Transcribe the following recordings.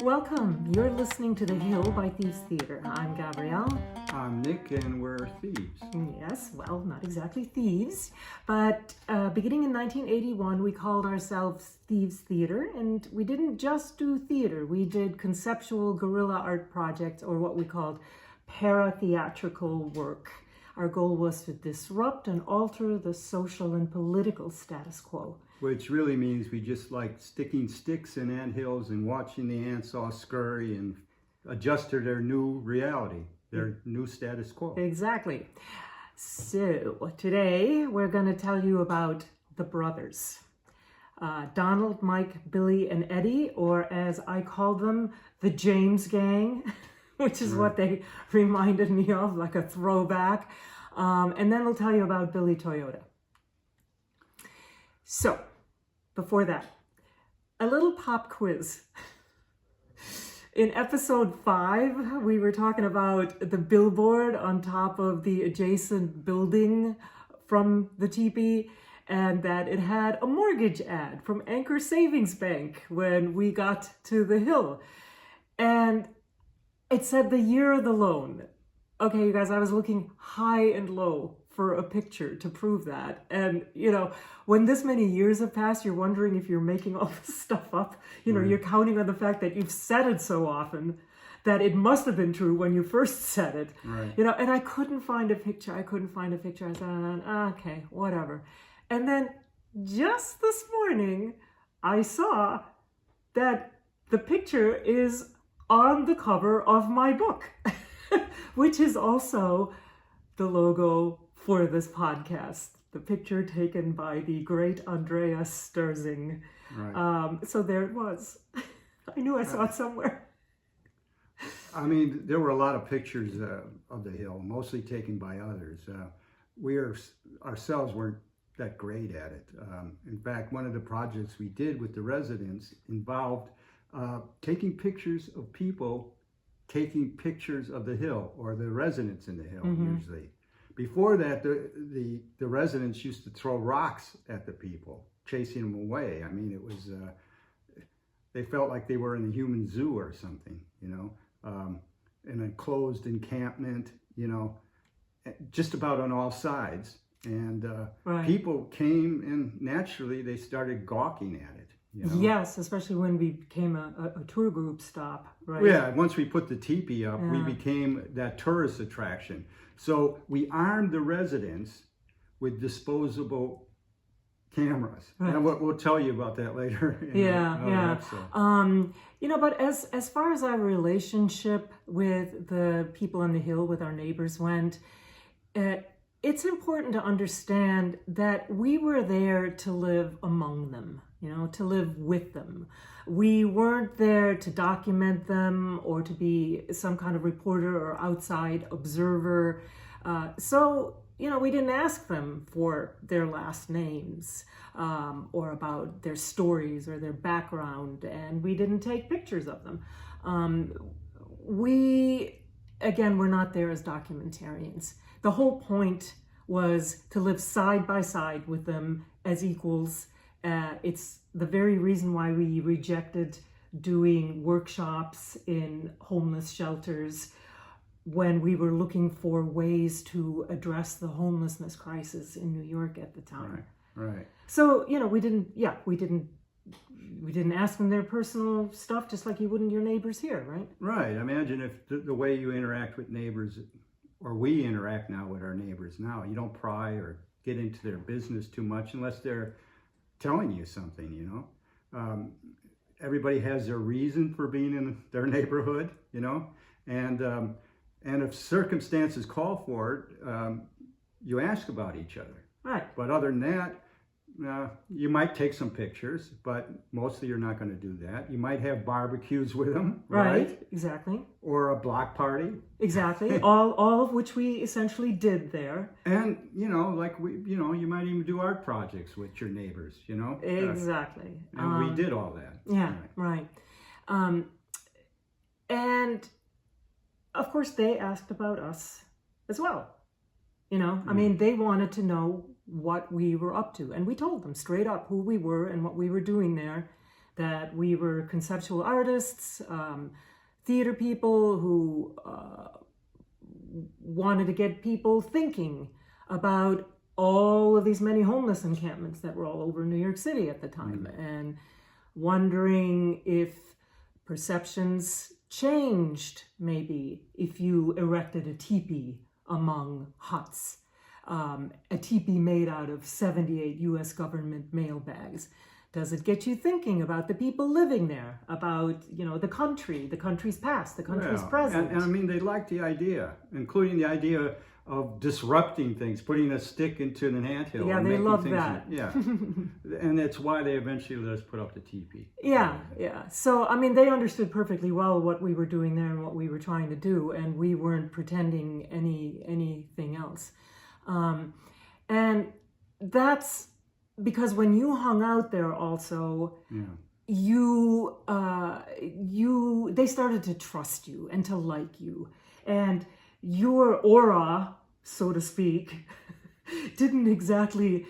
Welcome. You're listening to The Hill by Thieves Theater. I'm Gabriele. I'm Nick, and we're Thieves. Yes, well, not exactly thieves, but beginning in 1981, we called ourselves Thieves Theater, and we didn't just do theater. We did conceptual guerrilla art projects, or what we called para-theatrical work. Our goal was to disrupt and alter the social and political status quo. Which really means we just like sticking sticks in anthills and watching the ants all scurry and adjust to their new reality, their new status quo. Exactly. So today we're going to tell you about the brothers. Donald, Mike, Billy, and Eddie, or as I call them, the James Gang, which is what they reminded me of, like a throwback. And then we'll tell you about Billy Toyota. So, before that, a little pop quiz. In episode 5, we were talking about the billboard on top of the adjacent building from the teepee, and that it had a mortgage ad from Anchor Savings Bank when we got to the hill. And it said the year of the loan. Okay, you guys, I was looking high and low for a picture to prove that. And, you know, when this many years have passed, you're wondering if you're making all this stuff up. You know, you're counting on the fact that you've said it so often that it must have been true when you first said it. Right. You know, and I couldn't find a picture. I said, okay, whatever. And then just this morning, I saw that the picture is on the cover of my book, which is also the logo for this podcast. The picture taken by the great Andreas Sturzing. Right. So there it was. I knew I saw it somewhere. I mean, there were a lot of pictures of the hill, mostly taken by others. We ourselves weren't that great at it. In fact, one of the projects we did with the residents involved taking pictures of people taking pictures of the hill, or the residents in the hill, usually. Before that, the residents used to throw rocks at the people, chasing them away. I mean, it was, they felt like they were in a human zoo or something, you know, an enclosed encampment, you know, just about on all sides. And people came, and naturally they started gawking at it. You know? Yes, especially when we became a tour group stop, right? Yeah, once we put the teepee up, we became that tourist attraction. So we armed the residents with disposable cameras. Right. And we'll tell you about that later. You know, but as far as our relationship with the people on the hill, with our neighbors went, it's important to understand that we were there to live among them, you know, to live with them. We weren't there to document them or to be some kind of reporter or outside observer. So, you know, we didn't ask them for their last names or about their stories or their background, and we didn't take pictures of them. We're not there as documentarians. The whole point was to live side by side with them as equals. It's the very reason why we rejected doing workshops in homeless shelters when we were looking for ways to address the homelessness crisis in New York at the time. Right. So, you know, we didn't ask them their personal stuff, just like you wouldn't your neighbors here, right? Right. Imagine if the way you interact with neighbors, or we interact now with our neighbors now, you don't pry or get into their business too much unless they're telling you something, you know. Everybody has their reason for being in their neighborhood, you know, and if circumstances call for it, you ask about each other. Right. But other than that, you might take some pictures, but mostly you're not going to do that. You might have barbecues with them, right? Exactly. Or a block party. Exactly. all of which we essentially did there. And, you know, like you might even do art projects with your neighbors, you know? Exactly. And we did all that. Yeah, right. And of course they asked about us as well. You know, I mean, they wanted to know what we were up to. And we told them straight up who we were and what we were doing there. that we were conceptual artists, theater people who wanted to get people thinking about all of these many homeless encampments that were all over New York City at the time, and wondering if perceptions changed, maybe, if you erected a teepee among huts, a teepee made out of 78 U.S. government mail bags. Does it get you thinking about the people living there, about, the country's past, the country's present? And I mean, they liked the idea, including the idea of disrupting things, putting a stick into an anthill. Yeah, they love that. Yeah. And that's why they eventually let us put up the teepee. Yeah. So, I mean, they understood perfectly well what we were doing there and what we were trying to do, and we weren't pretending anything else. And that's because when you hung out there also, they started to trust you and to like you. And your aura, so to speak, didn't exactly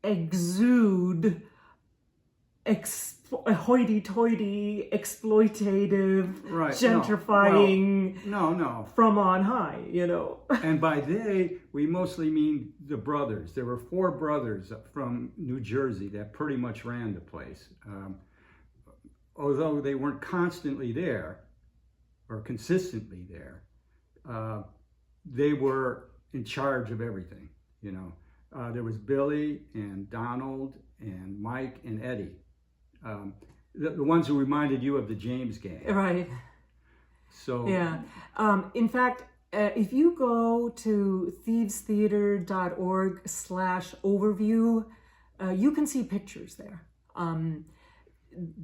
exude hoity-toity, exploitative, gentrifying no. from on high, And by they, we mostly mean the brothers. There were 4 brothers from New Jersey that pretty much ran the place. Although they weren't constantly there or consistently there, they were in charge of everything, There was Billy and Donald and Mike and Eddie. The ones who reminded you of the James gang. Right. So yeah. In fact, if you go to thievestheater.org/overview, you can see pictures there.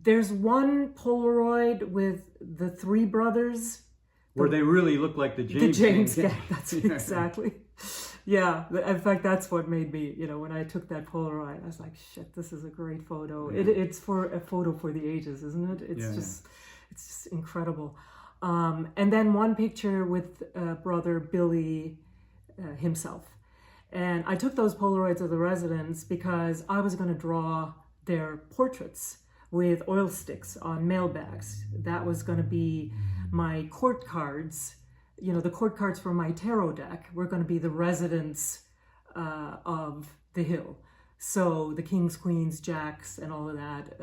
There's one Polaroid with the 3 brothers. Where they really look like the James gang. That's exactly. Yeah, in fact, that's what made me, when I took that Polaroid, I was like, shit, this is a great photo. Yeah. It's for a photo for the ages, isn't it? It's just incredible. And then one picture with brother Billy himself. And I took those Polaroids of the residents because I was going to draw their portraits with oil sticks on mailbags. That was going to be my court cards. The court cards for my tarot deck were going to be the residents of the hill. So the kings, queens, jacks, and all of that,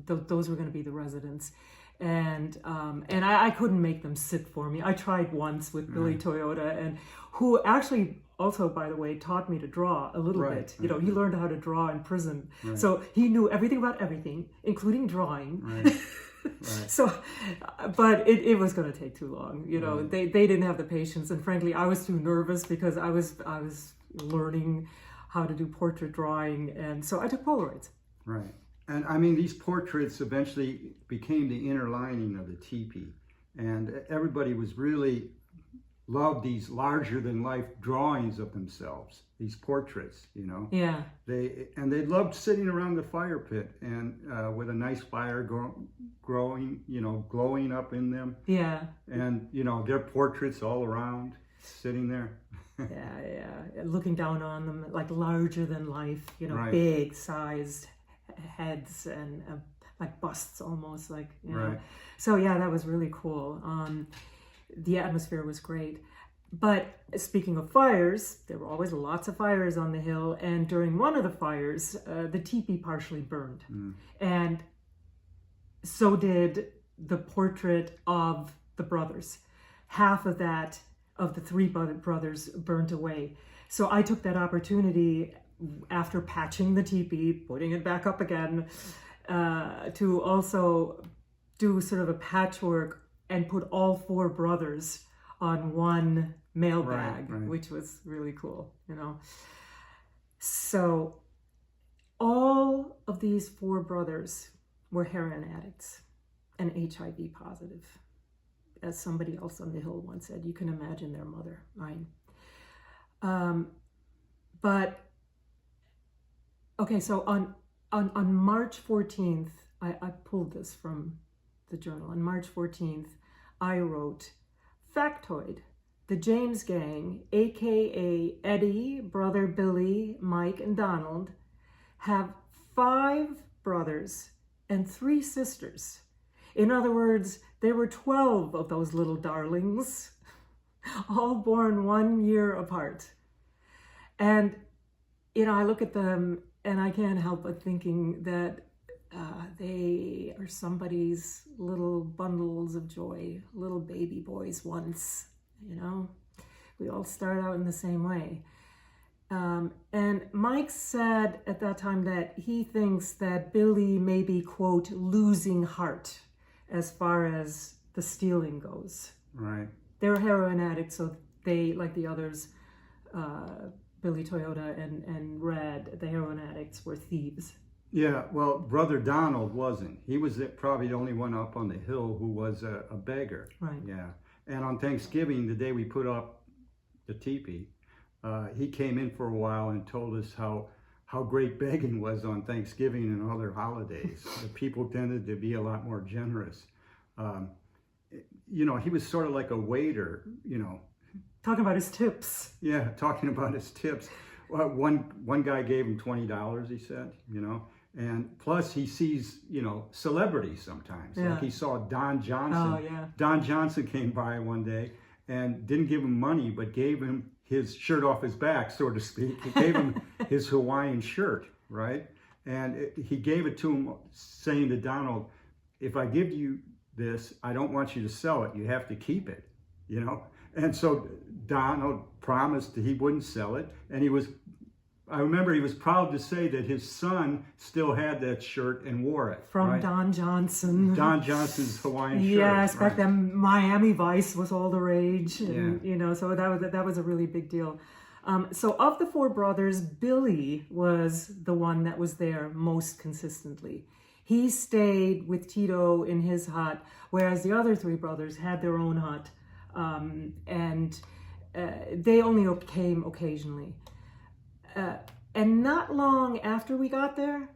those were going to be the residents. And I couldn't make them sit for me. I tried once with Billy Toyota, and who actually also, by the way, taught me to draw a little bit. He learned how to draw in prison. Right. So he knew everything about everything, including drawing. Right. So, but it was going to take too long. They didn't have the patience, and frankly, I was too nervous because I was learning how to do portrait drawing, and so I took Polaroids. Right, and I mean these portraits eventually became the inner lining of the teepee, and everybody was really loved these larger than life drawings of themselves, these portraits, Yeah. They loved sitting around the fire pit and with a nice fire glowing up in them. Yeah. And their portraits all around, sitting there. yeah, looking down on them like larger than life, Right. Big sized heads and like busts almost, like Right. So yeah, that was really cool. The atmosphere was great. But speaking of fires, there were always lots of fires on the hill, and during one of the fires, the teepee partially burned. And so did the portrait of the brothers. Half of that, of the 3 brothers, burnt away. So I took that opportunity, after patching the teepee, putting it back up again, to also do sort of a patchwork and put all 4 brothers on one mailbag, right. which was really cool, So all of these 4 brothers were heroin addicts and HIV positive. As somebody else on the hill once said, you can imagine their mother, right? But, okay, so on March 14th, I pulled this from the journal. On March 14th, I wrote, factoid, the James gang, aka Eddie, brother Billy, Mike, and Donald, have 5 brothers and 3 sisters. In other words, there were 12 of those little darlings, all born 1 year apart. And, I look at them and I can't help but thinking that they are somebody's little bundles of joy, little baby boys once, We all start out in the same way. And Mike said at that time that he thinks that Billy may be, quote, losing heart as far as the stealing goes. Right. They're heroin addicts, so they, like the others, Billy, Toyota, and Red, the heroin addicts, were thieves. Yeah, well, Brother Donald wasn't. He was probably the only one up on the hill who was a beggar. Right. Yeah. And on Thanksgiving, the day we put up the teepee, he came in for a while and told us how great begging was on Thanksgiving and other holidays. The people tended to be a lot more generous. He was sort of like a waiter, Talking about his tips. Yeah, talking about his tips. Well, one guy gave him $20, he said, and plus he sees, celebrities sometimes. Yeah. Like he saw Don Johnson. Oh, yeah. Don Johnson came by one day and didn't give him money, but gave him his shirt off his back, so to speak. He gave him his Hawaiian shirt, right? And he gave it to him saying to Donald, if I give you this, I don't want you to sell it. You have to keep it, And so Donald promised that he wouldn't sell it. And I remember he was proud to say that his son still had that shirt and wore it. From right? Don Johnson. Don Johnson's Hawaiian shirt. Yes, right. back then Miami Vice was all the rage. And, Yeah. So that was a really big deal. So of the 4 brothers, Billy was the one that was there most consistently. He stayed with Tito in his hut, whereas the other 3 brothers had their own hut. And they only came occasionally. And not long after we got there,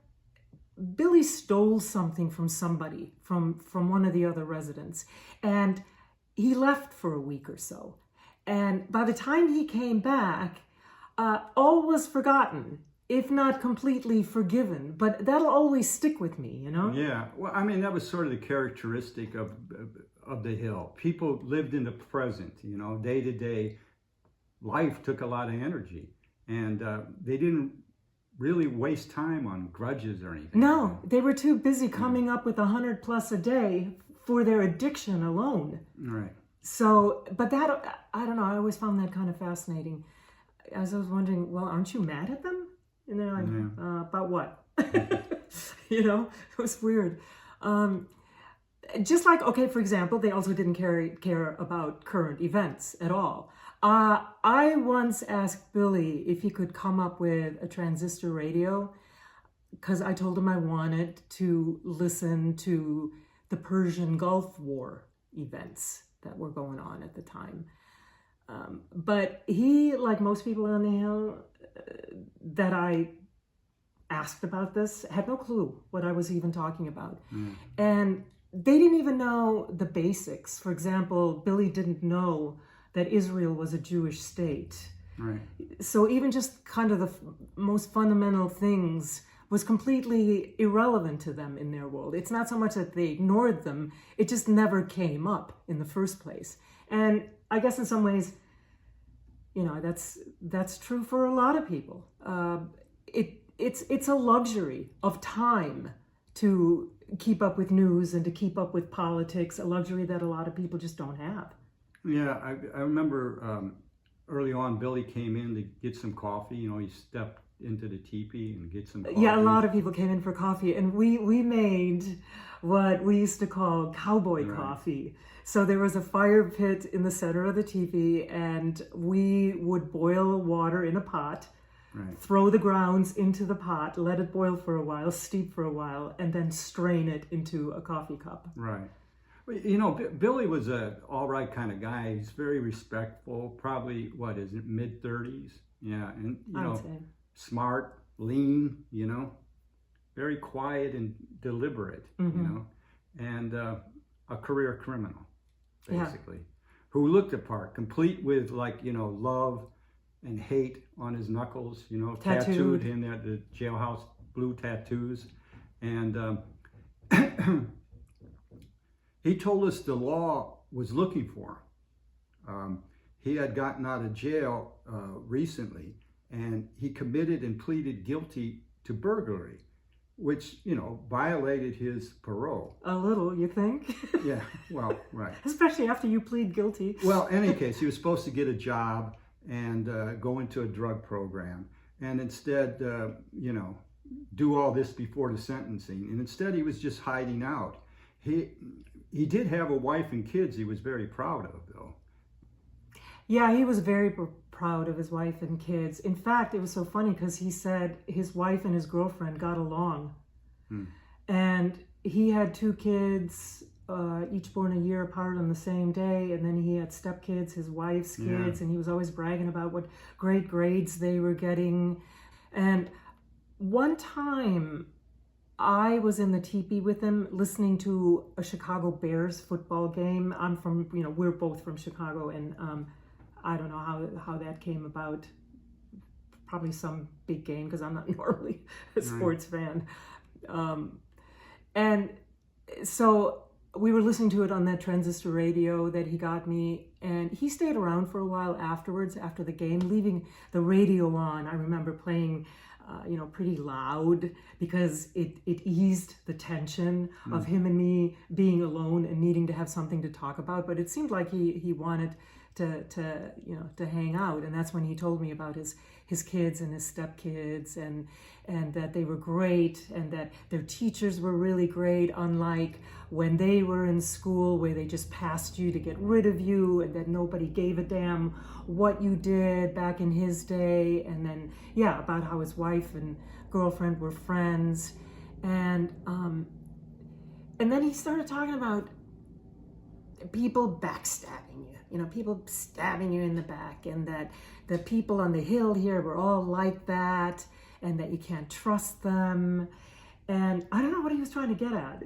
Billy stole something from somebody, from one of the other residents. And he left for a week or so. And by the time he came back, all was forgotten, if not completely forgiven. But that'll always stick with me, Yeah, well, I mean, that was sort of the characteristic of the hill. People lived in the present, day to day. Life took a lot of energy, and they didn't really waste time on grudges or anything. No, they were too busy coming up with 100 plus a day for their addiction alone. Right. So, but that, I don't know, I always found that kind of fascinating. As I was wondering, well, aren't you mad at them? And they're like, about what? It was weird. Just like, okay, for example, they also didn't care about current events at all. I once asked Billy if he could come up with a transistor radio, because I told him I wanted to listen to the Persian Gulf War events that were going on at the time. But he, like most people on the hill that I asked about this, had no clue what I was even talking about. And they didn't even know the basics. For example, Billy didn't know that Israel was a Jewish state. Right. So even just kind of the most fundamental things was completely irrelevant to them in their world. It's not so much that they ignored them, it just never came up in the first place. And I guess in some ways, that's true for a lot of people. It's a luxury of time to keep up with news and to keep up with politics, a luxury that a lot of people just don't have. Yeah, I remember early on, Billy came in to get some coffee. He stepped into the teepee and get some coffee. Yeah, a lot of people came in for coffee, and we made what we used to call cowboy coffee. So there was a fire pit in the center of the teepee, and we would boil water in a pot, throw the grounds into the pot, let it boil for a while, steep for a while, and then strain it into a coffee cup. Right. Billy was a all right kind of guy. He's very respectful, probably, mid-30s? Yeah, and, I'd say. Smart, lean, very quiet and deliberate, and a career criminal, basically, who looked the part, complete with, love and hate on his knuckles, tattooed in the jailhouse blue tattoos. And he told us the law was looking for him. He had gotten out of jail recently, and he committed and pleaded guilty to burglary, which, violated his parole. A little, you think? Yeah, well, right. Especially after you plead guilty. Well, in any case, he was supposed to get a job and go into a drug program, and instead, do all this before the sentencing. And instead, he was just hiding out. He did have a wife and kids he was very proud of, though. Yeah, he was very proud of his wife and kids. In fact, it was so funny because he said his wife and his girlfriend got along. And he had 2 kids, each born a year apart on the same day. And then he had stepkids, his wife's kids, and he was always bragging about what great grades they were getting. And one time I was in the teepee with him listening to a Chicago Bears football game. I'm from, we're both from Chicago, and I don't know how that came about. Probably some big game because I'm not normally a sports fan. And so we were listening to it on that transistor radio that he got me, and he stayed around for a while afterwards, after the game, leaving the radio on. I remember playing, pretty loud because it eased the tension of him and me being alone and needing to have something to talk about. But it seemed like he wanted to hang out, and that's when he told me about his kids and his stepkids, and that they were great, and that their teachers were really great, unlike when they were in school where they just passed you to get rid of you, and that nobody gave a damn what you did back in his day. And then about how his wife and girlfriend were friends, and then he started talking about people backstabbing you, people stabbing you in the back, and that the people on the hill here were all like that, and that you can't trust them. And I don't know what he was trying to get at,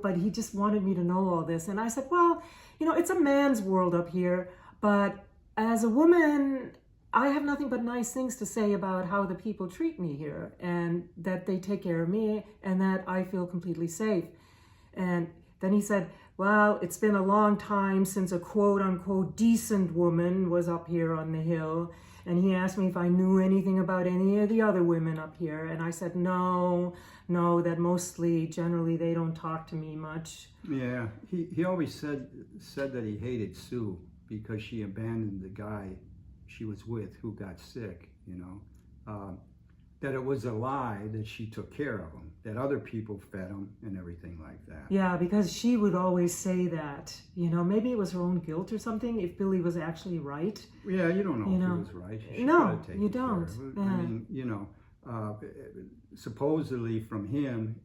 but he just wanted me to know all this. And I said, well, it's a man's world up here, but as a woman, I have nothing but nice things to say about how the people treat me here, and that they take care of me, and that I feel completely safe. And then he said, well, it's been a long time since a quote-unquote decent woman was up here on the hill. And he asked me if I knew anything about any of the other women up here. And I said, no, that generally, they don't talk to me much. Yeah, he always said that he hated Sue because she abandoned the guy she was with who got sick, that it was a lie that she took care of him, that other people fed him and everything like that. Yeah, because she would always say that, maybe it was her own guilt or something, if Billy was actually right. Yeah, you don't know if he was right. No, you don't. Yeah. I mean, supposedly from him,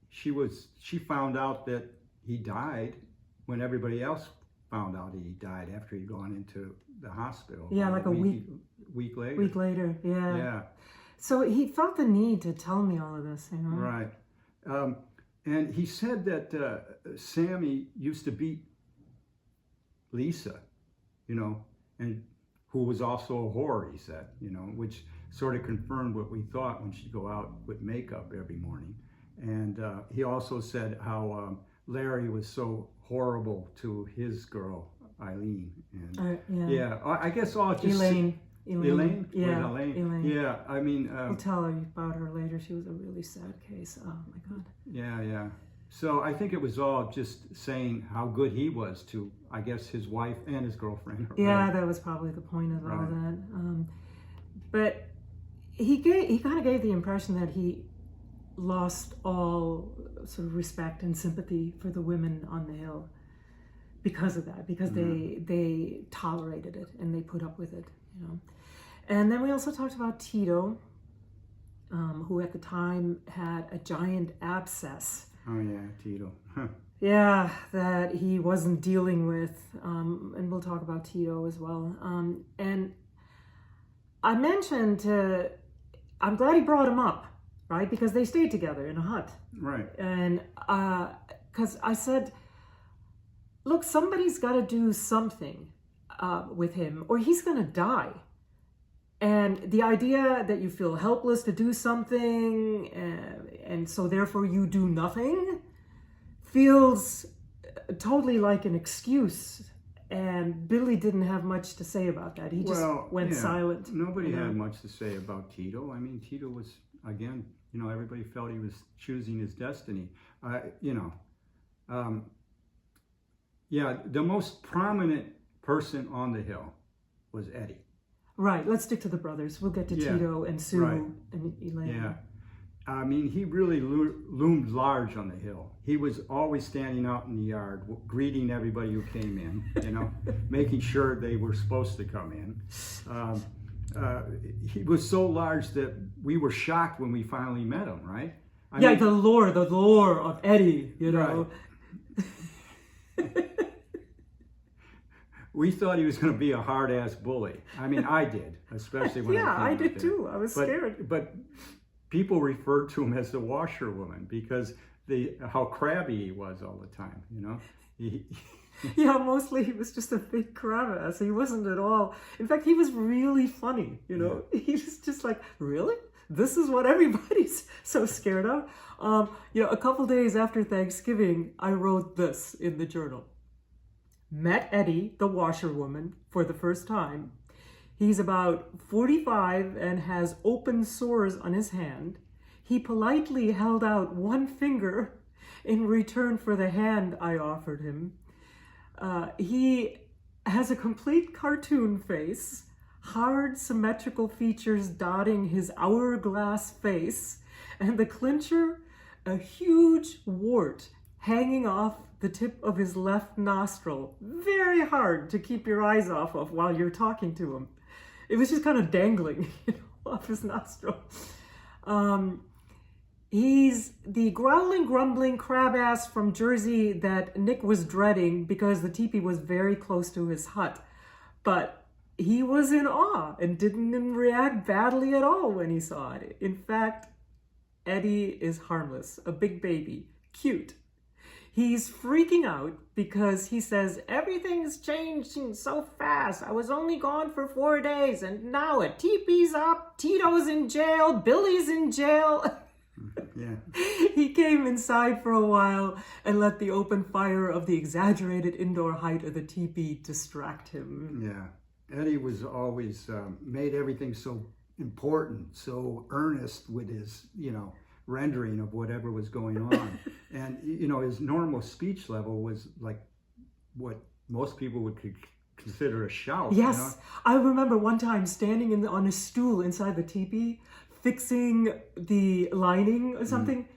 she found out that he died when everybody else found out he died after he'd gone into the hospital. Yeah, like a week later. Week later, yeah. Yeah. So he felt the need to tell me all of this, Right. And he said that Sammy used to beat Lisa, and who was also a whore, he said, which sort of confirmed what we thought when she'd go out with makeup every morning. And he also said how Larry was so horrible to his girl, Eileen. And I guess all just... Elaine. Yeah. Elaine. Yeah, I mean... I'll tell her about her later. She was a really sad case. Oh, my God. Yeah. So I think it was all just saying how good he was to, I guess, his wife and his girlfriend. Yeah, right? That was probably the point of all that. But he kind of gave the impression that he lost all sort of respect and sympathy for the women on the hill because of that, because they tolerated it and they put up with it, And then we also talked about Tito, who at the time had a giant abscess. Oh yeah, Tito. Yeah, that he wasn't dealing with, and we'll talk about Tito as well. And I mentioned, I'm glad he brought him up, right? Because they stayed together in a hut. Right. And because I said, look, somebody's got to do something with him or he's going to die. And the idea that you feel helpless to do something and so therefore you do nothing, feels totally like an excuse. And Billy didn't have much to say about that. He just went silent. Nobody had much to say about Tito. I mean, Tito was, again, everybody felt he was choosing his destiny. The most prominent person on the hill was Eddie. Right, let's stick to the brothers. We'll get to Tito and Sue and Elaine. Yeah. I mean, he really loomed large on the hill. He was always standing out in the yard, greeting everybody who came in, making sure they were supposed to come in. He was so large that we were shocked when we finally met him, right? I mean, the lore of Eddie, Right. We thought he was going to be a hard-ass bully. I mean, I did, especially when I did too. I was scared. But people referred to him as the washerwoman because how crabby he was all the time, Mostly he was just a big crab ass. He wasn't at all. In fact, he was really funny, He was just like, really? This is what everybody's so scared of? A couple days after Thanksgiving, I wrote this in the journal. Met Eddie, the washerwoman, for the first time. He's about 45 and has open sores on his hand. He politely held out one finger in return for the hand I offered him. He has a complete cartoon face, hard symmetrical features dotting his hourglass face, and the clincher, a huge wart hanging off the tip of his left nostril. Very hard to keep your eyes off of while you're talking to him. It was just kind of dangling, off his nostril. He's the growling, grumbling crab ass from Jersey that Nick was dreading because the teepee was very close to his hut. But he was in awe and didn't react badly at all when he saw it. In fact, Eddie is harmless, a big baby, cute. He's freaking out because he says, everything's changing so fast. I was only gone for 4 days and now a teepee's up, Tito's in jail, Billy's in jail. Yeah. He came inside for a while and let the open fire of the exaggerated indoor height of the teepee distract him. Yeah. Eddie was always made everything so important, so earnest with his, rendering of whatever was going on. And, his normal speech level was like what most people would consider a shout. Yes. I remember one time standing on a stool inside the teepee, fixing the lining or something,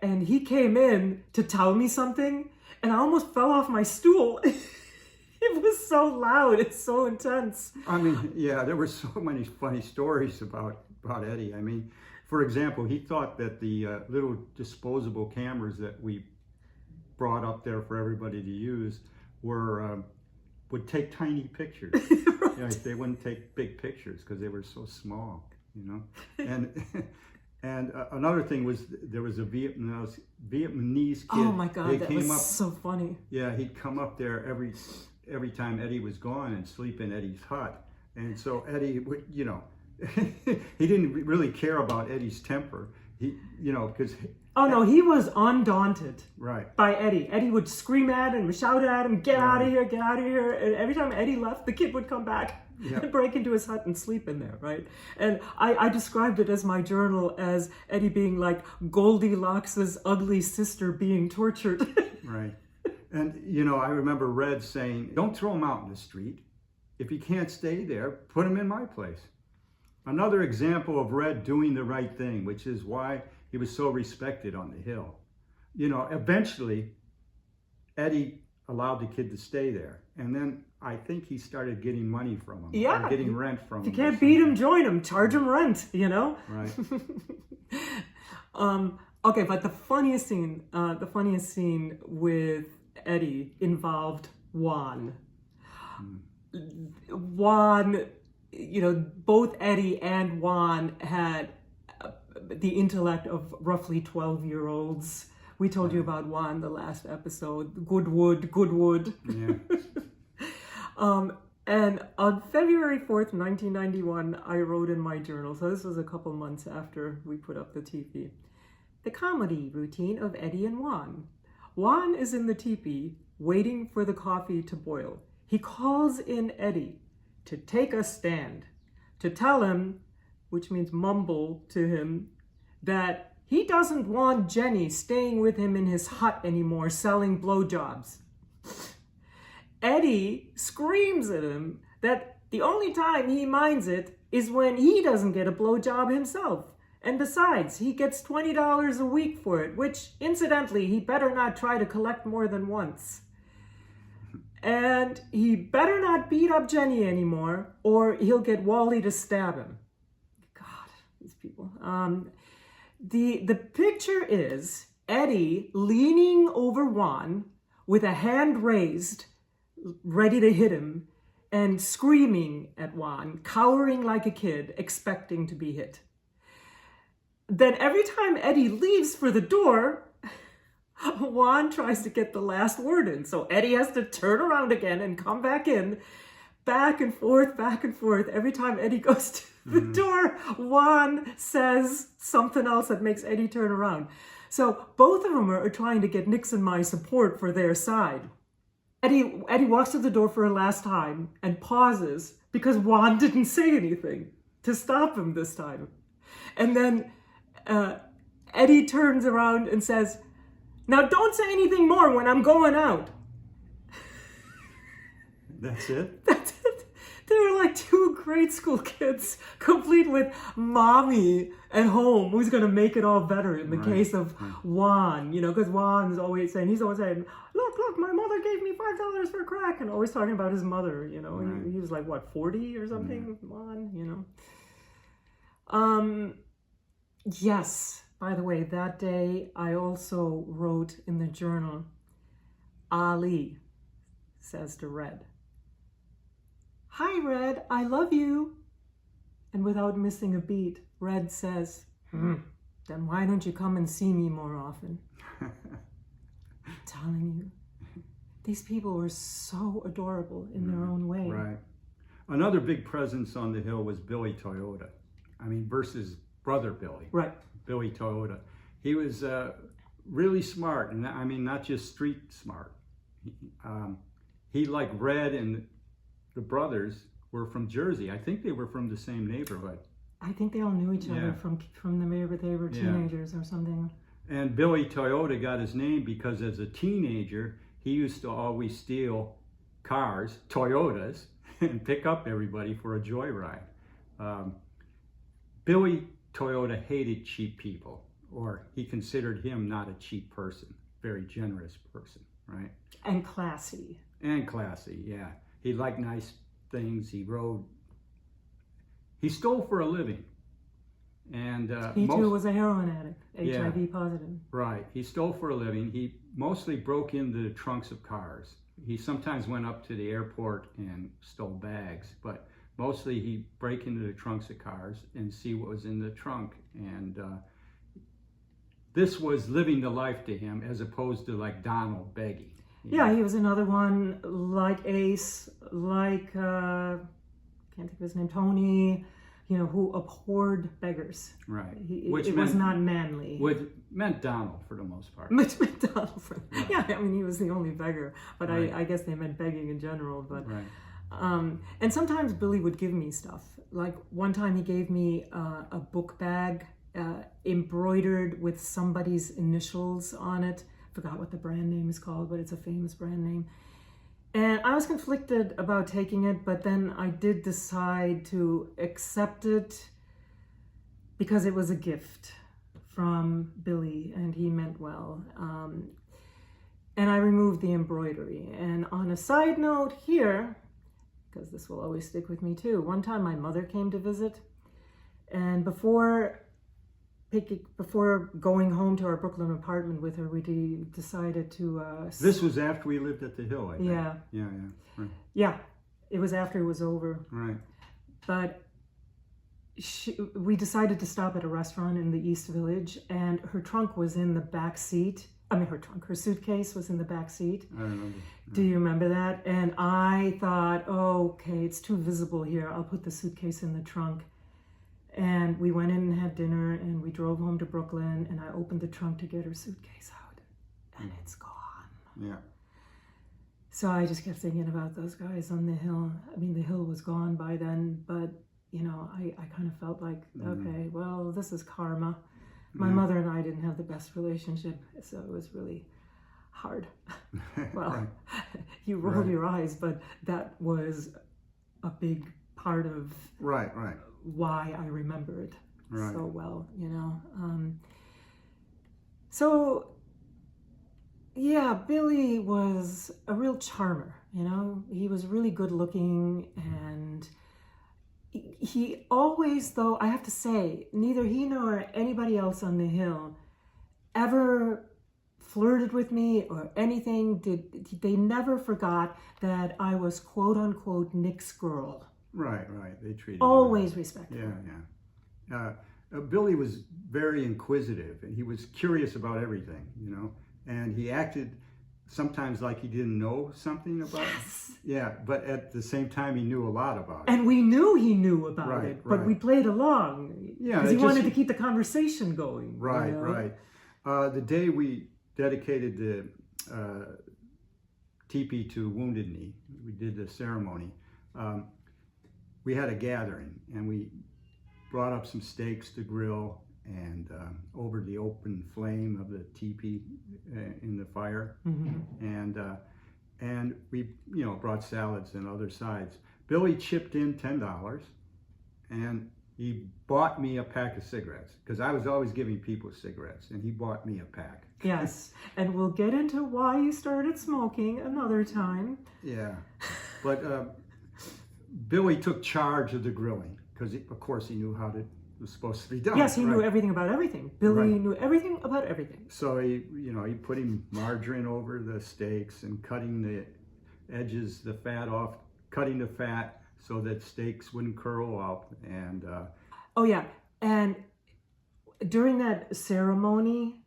and he came in to tell me something, and I almost fell off my stool. It was so loud. It's so intense. I mean, there were so many funny stories about Eddie. I mean, for example, he thought that the little disposable cameras that we brought up there for everybody to use would take tiny pictures. Right. They wouldn't take big pictures because they were so small, And another thing was there was a Vietnamese kid. Oh my God, that was so funny. Yeah, he'd come up there every time Eddie was gone and sleep in Eddie's hut, and so Eddie would, he didn't really care about Eddie's temper. Because he was undaunted. Right. By Eddie. Eddie would scream at him, shout at him, get out of here, get out of here. And every time Eddie left, the kid would come back and break into his hut and sleep in there, right? And I described it as my journal as Eddie being like Goldilocks' ugly sister being tortured. Right. And, I remember Red saying, don't throw him out in the street. If he can't stay there, put him in my place. Another example of Red doing the right thing, which is why he was so respected on the hill. Eventually, Eddie allowed the kid to stay there. And then I think he started getting money from him. Yeah. Or getting rent from him. If you can't beat him, join him. Charge him rent, Right. Okay, but the funniest scene with Eddie involved Juan. Juan, both Eddie and Juan had the intellect of roughly 12-year-olds. We told you about Juan the last episode. Good wood. Yeah. And on February 4th, 1991, I wrote in my journal, so this was a couple months after we put up the TV, the comedy routine of Eddie and Juan. Juan is in the teepee waiting for the coffee to boil. He calls in Eddie to take a stand, to tell him, which means mumble to him, that he doesn't want Jenny staying with him in his hut anymore selling blowjobs. Eddie screams at him that the only time he minds it is when he doesn't get a blowjob himself. And besides, he gets $20 a week for it, which, incidentally, he better not try to collect more than once. And he better not beat up Jenny anymore, or he'll get Wally to stab him. God, these people. The picture is Eddie leaning over Juan with a hand raised, ready to hit him, and screaming at Juan, cowering like a kid, expecting to be hit. Then every time Eddie leaves for the door, Juan tries to get the last word in. So Eddie has to turn around again and come back in, back and forth, back and forth. Every time Eddie goes to the door, Juan says something else that makes Eddie turn around. So both of them are trying to get Nix and my support for their side. Eddie walks to the door for a last time and pauses because Juan didn't say anything to stop him this time. And then Eddie turns around and says, "Now don't say anything more when I'm going out." That's it? That's it. They were like two grade school kids, complete with mommy at home, who's going to make it all better in the case of Juan, because Juan's always saying, look, my mother gave me $5 for crack, and always talking about his mother, and he was like, 40 or something, Juan, Yes, by the way, that day I also wrote in the journal, Ali says to Red, "Hi, Red, I love you." And without missing a beat, Red says, "Then why don't you come and see me more often?" I'm telling you, these people were so adorable in their own way. Right. Another big presence on the hill was Billy Toyota. Versus Brother Billy. Right. Billy Toyota. He was really smart, and not just street smart. He like Red and the brothers were from Jersey. I think they were from the same neighborhood. I think they all knew each other from the neighborhood. They were teenagers or something. And Billy Toyota got his name because as a teenager, he used to always steal cars, Toyotas, and pick up everybody for a joyride. Billy Toyota hated cheap people, or he considered him not a cheap person, very generous person, right? And classy. And classy, yeah. He liked nice things. He stole for a living. And he too was a heroin addict, HIV positive. Right. He stole for a living. He mostly broke into the trunks of cars. He sometimes went up to the airport and stole bags, but mostly he'd break into the trunks of cars and see what was in the trunk. And this was living the life to him as opposed to like Donald begging. Yeah, he was another one like Ace, like, can't think of his name, Tony, who abhorred beggars. Right. It was not manly. Which meant Donald for the most part. Which meant Donald he was the only beggar. But I guess they meant begging in general. But and sometimes Billy would give me stuff. Like one time he gave me a book bag embroidered with somebody's initials on it. Forgot what the brand name is called, but it's a famous brand name. And I was conflicted about taking it, but then I did decide to accept it because it was a gift from Billy and he meant well. And I removed the embroidery. And on a side note here, because this will always stick with me too, one time my mother came to visit, and before going home to our Brooklyn apartment with her, we decided to... This was after we lived at the Hill, I think. Yeah. Right. Yeah, it was after it was over. Right. But we decided to stop at a restaurant in the East Village, and her trunk was in the back seat. Her suitcase was in the back seat. I remember. Do you remember that? And I thought, okay, it's too visible here. I'll put the suitcase in the trunk. And we went in and had dinner, and we drove home to Brooklyn, and I opened the trunk to get her suitcase out, and it's gone. Yeah. So I just kept thinking about those guys on the hill. I mean, the hill was gone by then, but I kind of felt like, okay, well, this is karma. My mother and I didn't have the best relationship, so it was really hard. Well, Right. you roll Right. your eyes, but that was a big part of Right. why I remember it Right. so well, So, yeah, Billy was a real charmer, He was really good looking, and he always, though, I have to say, neither he nor anybody else on the hill ever flirted with me or anything. They never forgot that I was quote unquote Nick's girl. Right. They treated Always you. respectful. Yeah. Billy was very inquisitive, and he was curious about everything, and he acted sometimes like he didn't know something about it. Yeah, but at the same time, he knew a lot about it. And we knew he knew about it, but right. we played along. Yeah, because he wanted to keep the conversation going. Right. The day we dedicated the teepee to Wounded Knee, we did the ceremony. We had a gathering, and we brought up some steaks to grill, and over the open flame of the teepee in the fire, and we brought salads and other sides. Billy chipped in $10, and he bought me a pack of cigarettes, because I was always giving people cigarettes, and he bought me a pack. Yes, and we'll get into why you started smoking another time. Yeah, but Billy took charge of the grilling, because of course he knew how it was supposed to be done. Yes, he knew everything about everything. Billy knew everything about everything. So he putting margarine over the steaks and cutting the edges, the fat off, cutting the fat so that steaks wouldn't curl up. And oh yeah, and during that ceremony,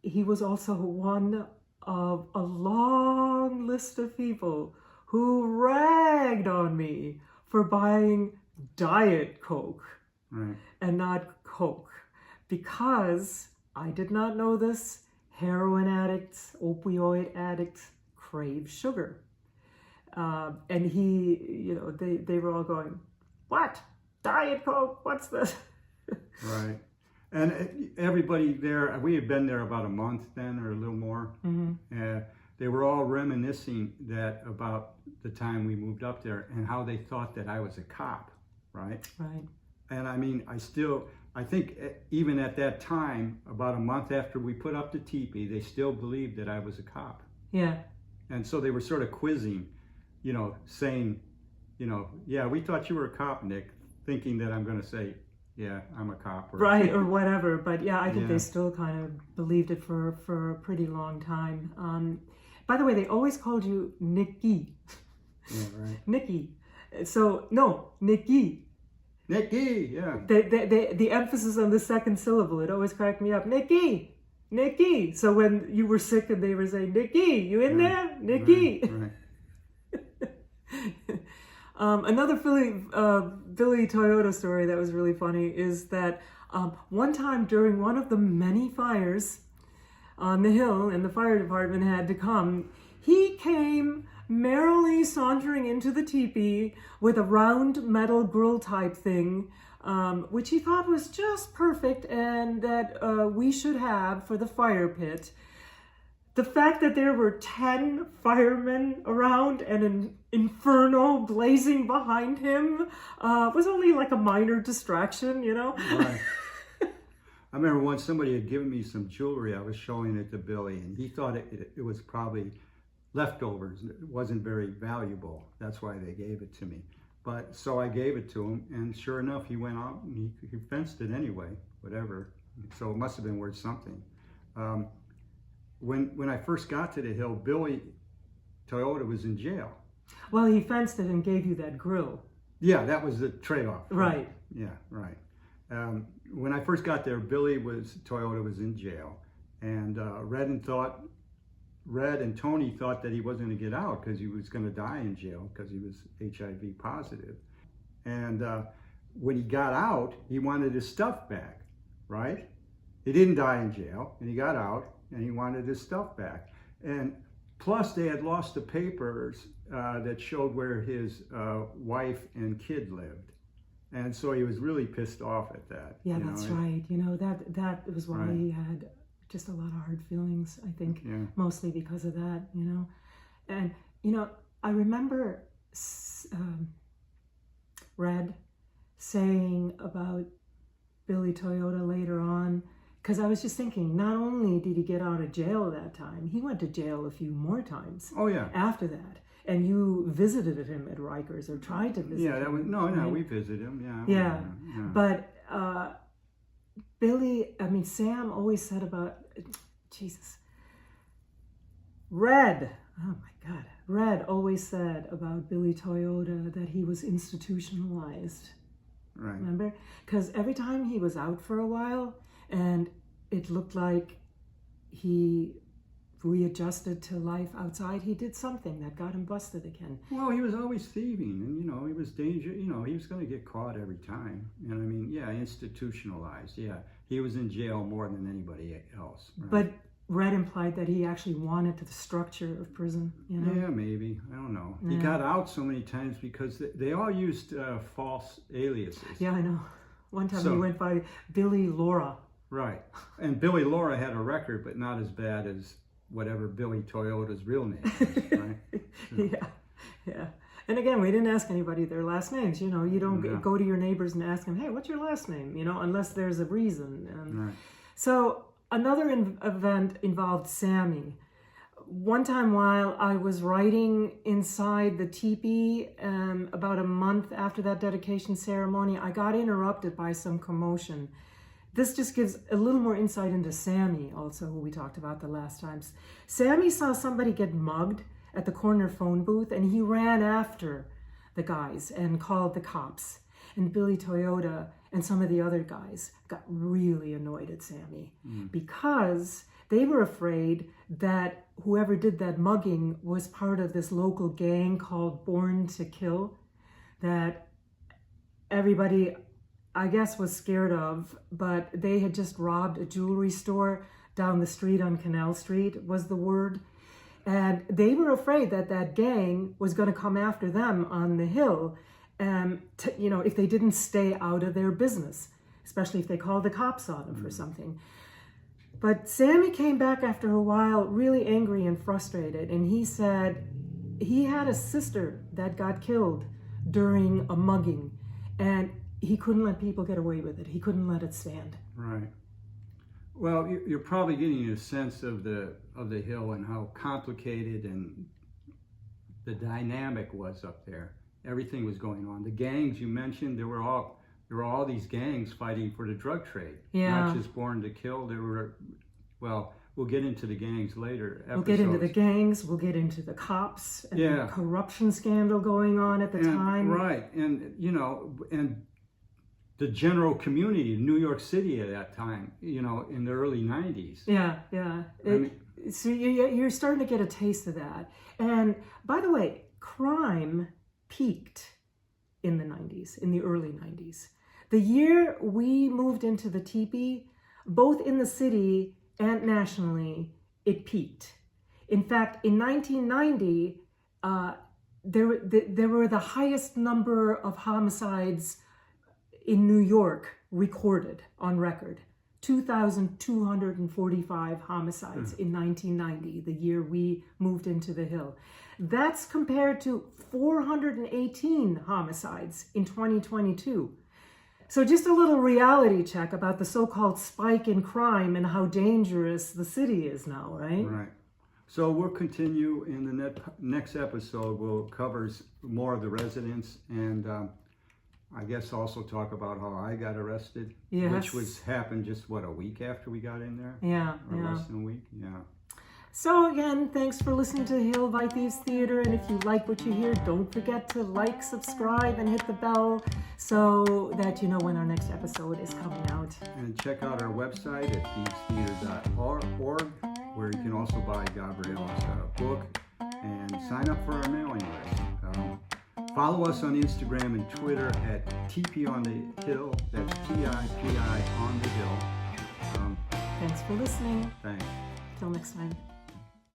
he was also one of a long list of people who ragged on me for buying Diet Coke and not Coke, because I did not know this. Heroin addicts, opioid addicts crave sugar, and he, they were all going, "What? Diet Coke? What's this?" Right. And everybody there, we had been there about a month then, or a little more. They were all reminiscing about the time we moved up there and how they thought that I was a cop, right? Right. And I mean, I think even at that time, about a month after we put up the teepee, they still believed that I was a cop. Yeah. And so they were sort of quizzing, saying, yeah, we thought you were a cop, Nick, thinking that I'm going to say, yeah, I'm a cop. Or whatever. But yeah, I think they still kind of believed it for a pretty long time. By the way, they always called you Nicky. Yeah, right. Nicky. So, no, Nicky. Nicky, yeah. The emphasis on the second syllable, it always cracked me up. Nicky. Nicky. So when you were sick and they were saying, Nicky, you in there? Nicky. Right. Another Billy Toyota story that was really funny is that one time during one of the many fires on the hill, and the fire department had to come, he came merrily sauntering into the teepee with a round metal grill type thing, which he thought was just perfect and that we should have for the fire pit. The fact that there were 10 firemen around and an inferno blazing behind him was only like a minor distraction, Right. I remember once somebody had given me some jewelry. I was showing it to Billy, and he thought it was probably leftovers. It wasn't very valuable. That's why they gave it to me. But so I gave it to him, and sure enough, he went out and he fenced it anyway, whatever. So it must have been worth something. When I first got to the hill, Billy Toyota was in jail. Well, he fenced it and gave you that grill. Yeah, that was the trade-off. Right. Yeah, right. When I first got there, Toyota was in jail, and Red and Tony thought that he wasn't going to get out because he was going to die in jail because he was HIV positive. And when he got out, he wanted his stuff back, right? He didn't die in jail, and he got out, and he wanted his stuff back. And Plus, they had lost the papers that showed where his wife and kid lived. And so he was really pissed off at that. Yeah, that's right. You know, that was why he had just a lot of hard feelings, I think, mostly because of that, you know. And, you know, I remember Red saying about Billy Toyota later on, because I was just thinking, not only did he get out of jail that time, he went to jail a few more times. Oh, yeah. After that. And you visited him at Rikers, or tried to visit him. Yeah, that was, no, we visited him, yeah. But Sam always said about, Jesus, Red always said about Billy Toyota that he was institutionalized. Right. Remember? Because every time he was out for a while, and it looked like he readjusted to life outside, he did something that got him busted again. Well, he was always thieving, and you know, he was dangerous. You know, he was going to get caught every time. And I mean, yeah, institutionalized. Yeah, he was in jail more than anybody else. Right? But Red implied that he actually wanted the structure of prison. You know? Yeah, maybe. I don't know. Yeah. He got out so many times because they all used false aliases. Yeah, I know. One time he went by Billy Laura. Right, and Billy Laura had a record, but not as bad as whatever Billy Toyota's real name is, right? Yeah. And again, we didn't ask anybody their last names. You know, you don't go to your neighbors and ask them, hey, what's your last name? You know, unless there's a reason. Right. So another event involved Sammy. One time while I was writing inside the teepee, about a month after that dedication ceremony, I got interrupted by some commotion. This just gives a little more insight into Sammy, also, who we talked about the last times. Sammy saw somebody get mugged at the corner phone booth, and he ran after the guys and called the cops. And Billy Toyota and some of the other guys got really annoyed at Sammy because they were afraid that whoever did that mugging was part of this local gang called Born to Kill that everybody, I guess, was scared of, but they had just robbed a jewelry store down the street on Canal Street, was the word. And they were afraid that that gang was going to come after them on the hill, you know, if they didn't stay out of their business, especially if they called the cops on them for something. But Sammy came back after a while really angry and frustrated, and he said he had a sister that got killed during a mugging, and he couldn't let people get away with it. He couldn't let it stand. Right. Well, you're probably getting a sense of the hill and how complicated and the dynamic was up there. Everything was going on. The gangs you mentioned, there were all these gangs fighting for the drug trade. Yeah. Not just Born to Kill. There were, well, we'll get into the gangs later. We'll get into the gangs. We'll get into the cops and the corruption scandal going on at the time. Right, and you know, and the general community in New York City at that time, you know, in the early 90s. Yeah. So you're starting to get a taste of that. And by the way, crime peaked in the 90s, in the early 90s. The year we moved into the teepee, both in the city and nationally, it peaked. In fact, in 1990, there were the highest number of homicides in New York recorded on record. 2,245 homicides in 1990, the year we moved into the Hill. That's compared to 418 homicides in 2022. So just a little reality check about the so-called spike in crime and how dangerous the city is now, right? Right. So we'll continue in the next episode. We'll cover more of the residents and I guess also talk about how I got arrested, which happened just, a week after we got in there? Yeah. Or less than a week, yeah. So again, thanks for listening to Hill by Thieves Theater, and if you like what you hear, don't forget to like, subscribe, and hit the bell so that you know when our next episode is coming out. And check out our website at thievestheater.org, where you can also buy Gabriele's book and sign up for our mailing list. Follow us on Instagram and Twitter at TP on the Hill. That's TIPI on the Hill. Thanks for listening. Thanks. Till next time.